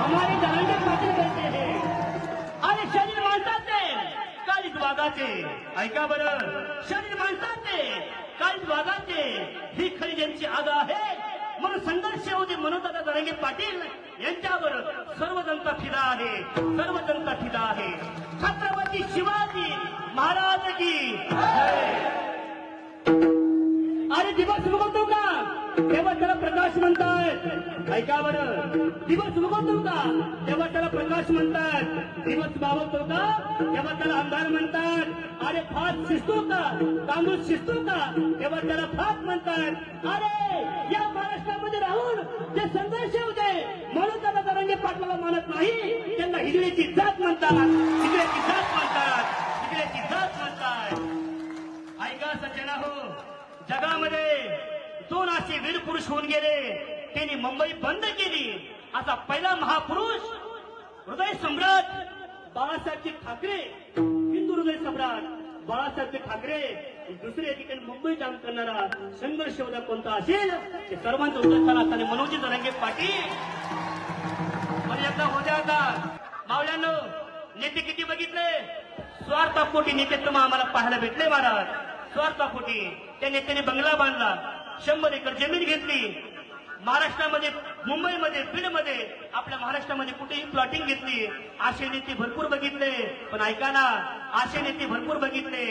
हमारे जरांगे पाटील करते हैं आणि शरीर माणसाचे काळीज वाघाचे. ऐका बरं, शरीर माणसाचे काळीज वाघाचे ही खरी ज्यांची आग आहे. म्हणून संघर्ष होते मनोदादा जरांगे पाटील यांच्यावर सर्व जनता फिदा आहे, सर्व जनता फिदा आहे. छत्रपती शिवाजी महाराज की जय. अरे दिवस उगवतो का तेव्हा त्याला प्रकाश म्हणतात. ऐका बरं, दिवस उगवतो का तेव्हा त्याला प्रकाश म्हणतात. दिवस मावळतो का तेव्हा त्याला अंधार म्हणतात. अरे भात शिजतो का, तांदूळ शिजतो का तेव्हा त्याला भात म्हणतात. अरे या महाराष्ट्रामध्ये राहून जे संघर्ष होते म्हणून त्याला जरांगे पाटलाला मानत नाही. त्यांना हिजड्याची जात म्हणतात, हिजड्याची जात म्हणतात, हिजड्याची जात म्हणतात. ऐका सज्जना हो, जगामध्ये दोन असे वीर पुरुष होऊन गेले, त्यांनी मुंबई बंद केली. असा पहिला महापुरुष हृदय सम्राट बाळासाहेब ठाकरे, हिंदू हृदय सम्राट बाळासाहेब ठाकरे. दुसरे ठिकाणी मुंबई जाम करणारा संघर्ष होता कोणता असेल ते सर्वांचं उत्तर झाला असताना मनोजी जरांगे पाटील एकदा होत्या आता. मावळ्यांनो, नेते किती बघितले, स्वार्थापोटी नेते तुम्हाला आम्हाला पाहायला भेटले महाराज. स्वार्थापोटी त्या नेत्याने बंगला बांधला, 100 एकर जमीन घेतली. महाराष्ट्रामध्ये, मुंबईमध्ये, बीडमध्ये, आपल्या महाराष्ट्रामध्ये कुठेही प्लॉटिंग घेतली. असे नेते भरपूर बघितले. पण ऐका ना, असे नेते भरपूर बघितले